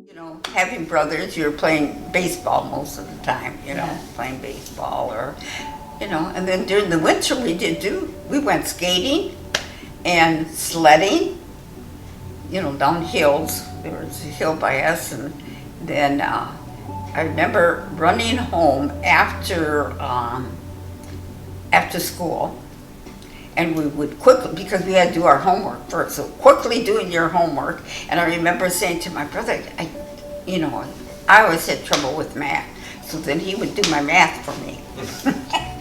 You know, having brothers, you're playing baseball most of the time, Yeah. playing baseball and then during the winter we went skating and sledding, down hills. There was a hill by us, and then I remember running home after school, and we would quickly, because we had to do our homework first, so quickly doing your homework. And I remember saying to my brother, I always had trouble with math, so then he would do my math for me.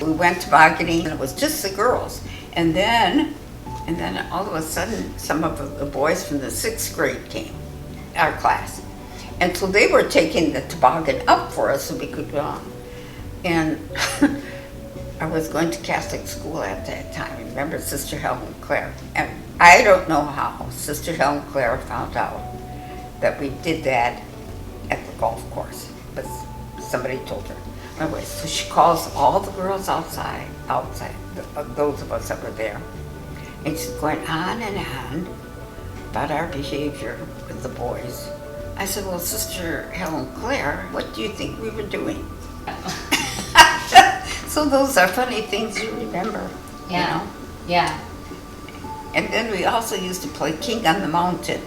We went tobogganing, and it was just the girls. And then all of a sudden, some of the boys from the 6th grade came, our class. And so they were taking the toboggan up for us so we could go on. And I was going to Catholic school at that time. Remember Sister Helen Clare? And I don't know how Sister Helen Clare found out that we did that at the golf course, but somebody told her. Anyway, so she calls all the girls outside, those of us that were there. And she's going on and on about our behavior with the boys. I said, well, Sister Helen Clare, what do you think we were doing? So those are funny things you remember, Yeah. Yeah. And then we also used to play King on the Mountain.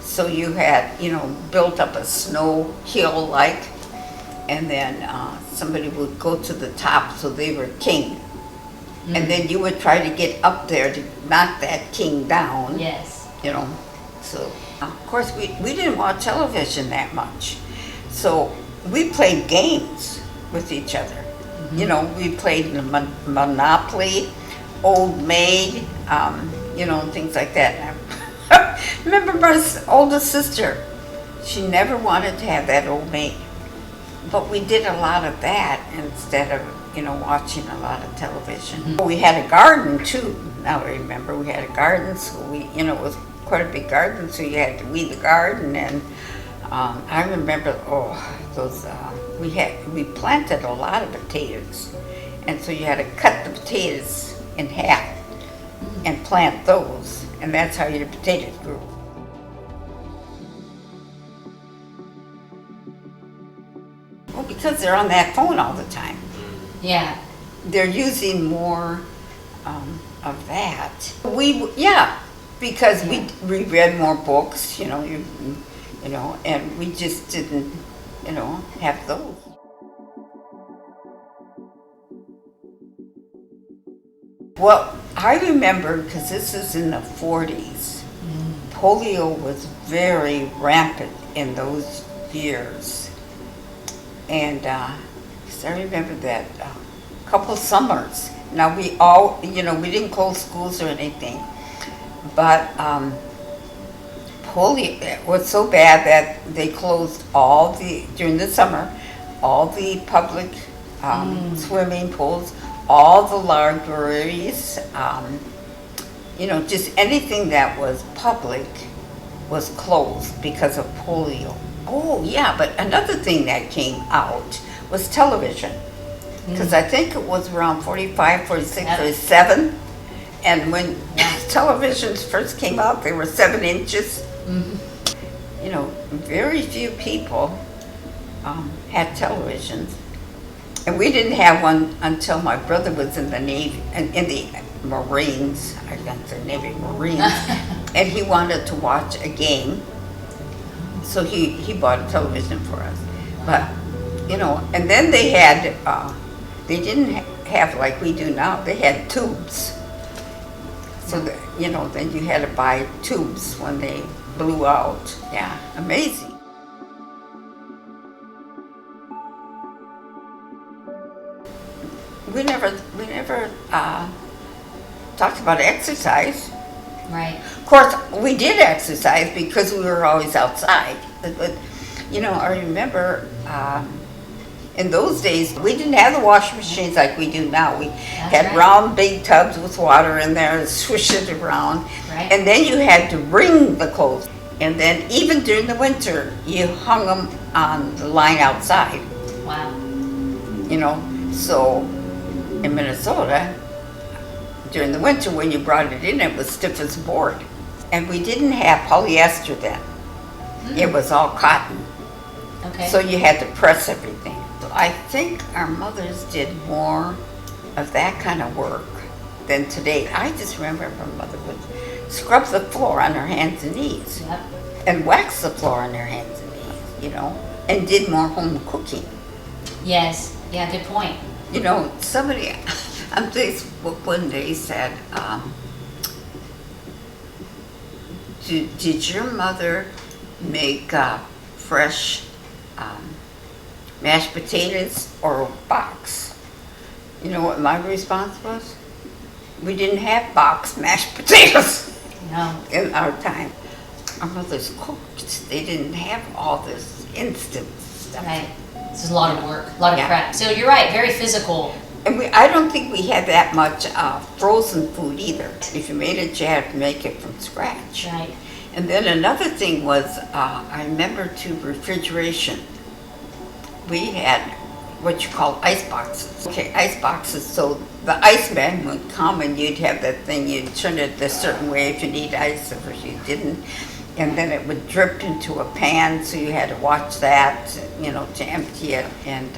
So you had, built up a snow hill and then somebody would go to the top, so they were king. Mm-hmm. And then you would try to get up there to knock that king down. Yes. So of course we didn't watch television that much. So we played games with each other. Mm-hmm. We played Monopoly, Old Maid, things like that. And I remember my oldest sister, she never wanted to have that Old Maid. But we did a lot of that instead of, watching a lot of television. Mm-hmm. We had a garden too. Now I remember we had a garden, so it was quite a big garden, so you had to weed the garden. And I remember, we planted a lot of potatoes, and so you had to cut the potatoes in half and plant those, and that's how your potatoes grew. Well, because they're on that phone all the time. Yeah. They're using more of that. Because we read more books, and we just didn't, have those. Well, I remember, because this is in the 40s, polio was very rampant in those years. And 'cause I remember that couple summers. Now we didn't close schools or anything, but polio was so bad that they closed during the summer, all the public swimming pools, all the libraries, just anything that was public was closed because of polio. Oh yeah, but another thing that came out was television. Because I think it was around 45, 46, 47. And when televisions first came out, they were 7 inches. Mm-hmm. Very few people had televisions. And we didn't have one until my brother was in the Navy, in the Marines, I got the Navy Marines, and he wanted to watch a game. So he bought a television for us. But, and then they had, they didn't have like we do now, they had tubes. So, then you had to buy tubes when they blew out. Yeah, amazing. We never talked about exercise. Right. Of course, we did exercise because we were always outside. But I remember in those days, we didn't have the washing machines like we do now. We had round big tubs with water in there and swish it around. Right. And then you had to wring the clothes. And then even during the winter, you hung them on the line outside. Wow. So in Minnesota, during the winter when you brought it in, it was stiff as a board. And we didn't have polyester then. It was all cotton. Okay. So you had to press everything. So I think our mothers did more of that kind of work than today. I just remember my mother would scrub the floor on her hands and knees Yep. and wax the floor on her hands and knees, and did more home cooking. Yes. Yeah, good point. Somebody on Facebook one day said, did your mother make fresh mashed potatoes or box? You know what my response was? We didn't have box mashed potatoes No. in our time. Our mothers cooked. They didn't have all this instant stuff. Right. This is a lot of work, a lot of Yeah. prep. So you're right, very physical. And I don't think we had that much frozen food either. If you made it, you had to make it from scratch. Right. And then another thing was, I remember too, refrigeration. We had what you call ice boxes. Okay, ice boxes, so the iceman would come and you'd have that thing, you'd turn it a certain way if you need ice, or if you didn't. And then it would drip into a pan, so you had to watch that, to empty it. And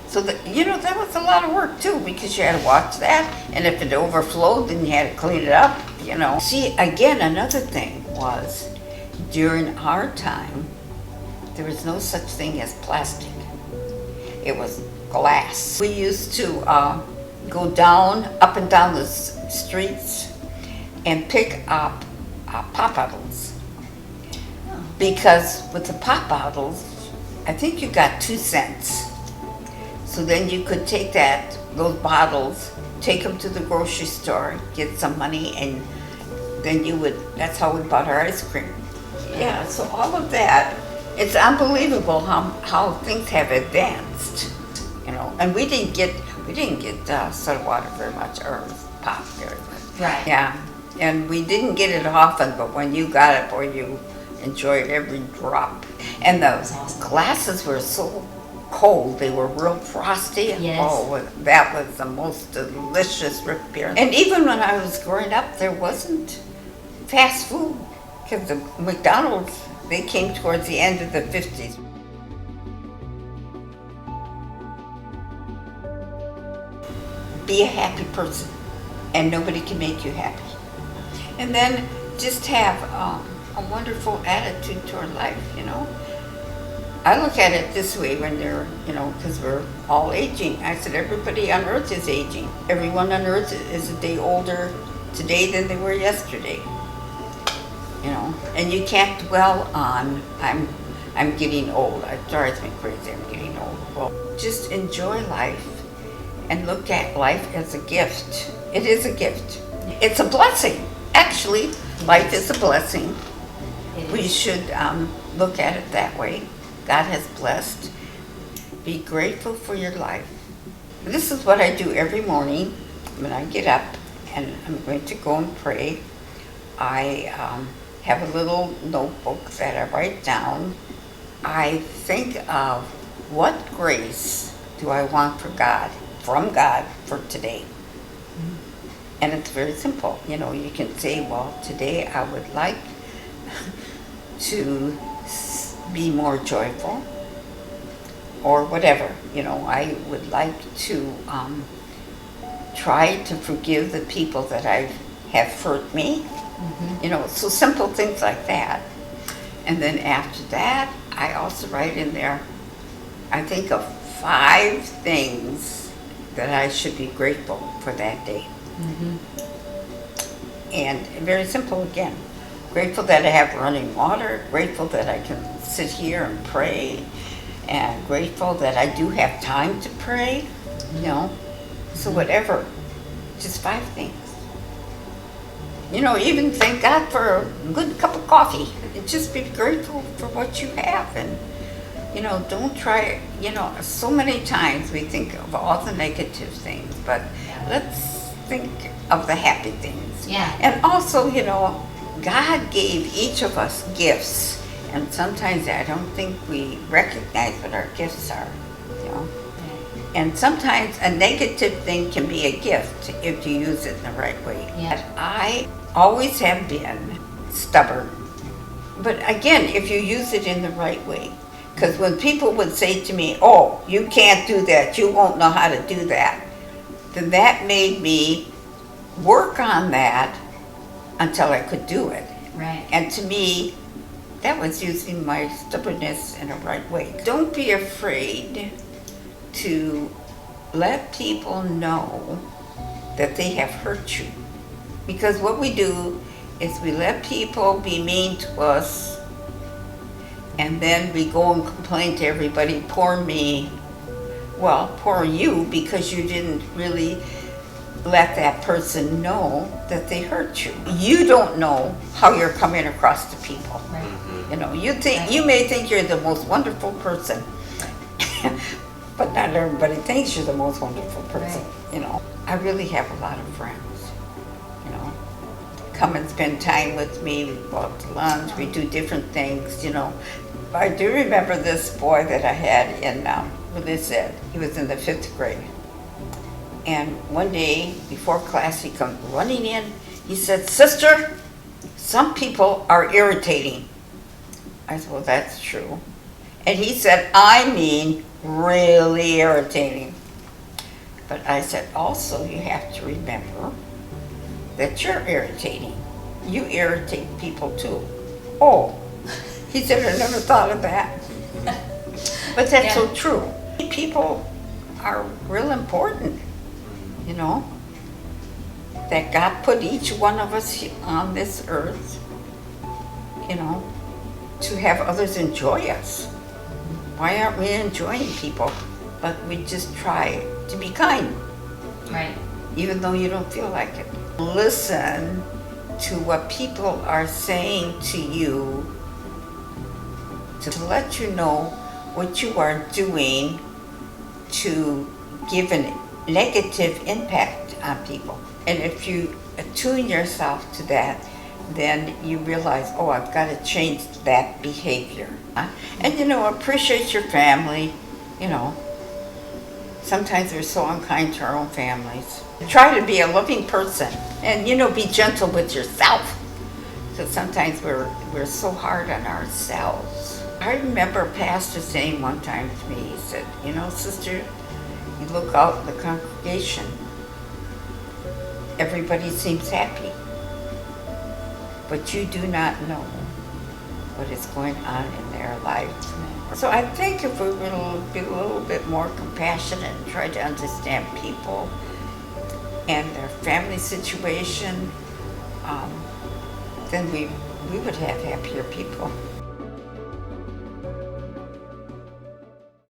so that was a lot of work too, because you had to watch that. And if it overflowed, then you had to clean it up, See, again, another thing was, during our time, there was no such thing as plastic. It was glass. We used to go up and down the streets and pick up pop bottles. Because with the pop bottles, I think you got 2 cents. So then you could take those bottles, take them to the grocery store, get some money, and then that's how we bought our ice cream. Yeah, so all of that, it's unbelievable how things have advanced, and we didn't get soda water very much, or pop very much. Right. Yeah, and we didn't get it often, but when you got it, boy, you enjoyed every drop. And the awesome. glasses were so cold, they were real frosty. Yes. Oh, that was the most delicious root beer. And even when I was growing up, there wasn't fast food, because the McDonald's, they came towards the end of the 50s. Be a happy person, and nobody can make you happy. And then just have a wonderful attitude toward life, I look at it this way when they're, because we're all aging. I said, everybody on earth is aging. Everyone on earth is a day older today than they were yesterday. And you can't dwell on, I'm getting old. It drives me crazy, I'm getting old. Well, just enjoy life and look at life as a gift. It is a gift. It's a blessing. Actually, life is a blessing. We should look at it that way. God has blessed. Be grateful for your life. This is what I do every morning when I get up and I'm going to go and pray. I have a little notebook that I write down. I think of what grace do I want from God for today. And it's very simple. You can say, well, today I would like to be more joyful, or whatever. I would like to try to forgive the people that have hurt me. So simple things like that. And then after that, I also write in there, I think of 5 things that I should be grateful for that day. And very simple again. Grateful that I have running water, grateful that I can sit here and pray, and grateful that I do have time to pray, So whatever, just 5 things. Even thank God for a good cup of coffee. And just be grateful for what you have. And, don't try, so many times we think of all the negative things, but let's think of the happy things. Yeah. And also, God gave each of us gifts. And sometimes I don't think we recognize what our gifts are, And sometimes a negative thing can be a gift if you use it in the right way. Yeah. But I always have been stubborn. But again, if you use it in the right way, because when people would say to me, oh, you can't do that, you won't know how to do that, then that made me work on that until I could do it. Right. And to me, that was using my stubbornness in a right way. Don't be afraid to let people know that they have hurt you. Because what we do is we let people be mean to us, and then we go and complain to everybody, poor me. Well, poor you, because you didn't really let that person know that they hurt you. You don't know how you're coming across to people. Right. You know, you may think you're the most wonderful person, but not everybody thinks you're the most wonderful person. Right. You know, I really have a lot of friends. You know, come and spend time with me. We go out to lunch. We do different things. You know, I do remember this boy that I had in what they said. He was in the 5th grade. And one day before class, he comes running in. He said, "Sister, some people are irritating." I said, "Well, that's true." And he said, "I mean really irritating." But I said, also, you have to remember that you're irritating. You irritate people too. Oh, he said, "I never thought of that." But that's so true. People are real important. You know, that God put each one of us on this earth, you know, to have others enjoy us. Why aren't we enjoying people? But we just try to be kind, Right. even though you don't feel like it. Listen to what people are saying to you to let you know what you are doing to give an negative impact on people. And if you attune yourself to that, then you realize, oh, I've got to change that behavior. And you know, appreciate your family. You know, sometimes we're so unkind to our own families. Try to be a loving person, and you know, be gentle with yourself. Because sometimes we're so hard on ourselves. I remember a pastor saying one time to me, he said, "You know, sister, you look out in the congregation, everybody seems happy, but you do not know what is going on in their life." So I think if we will be a little bit more compassionate and try to understand people and their family situation, then we would have happier people.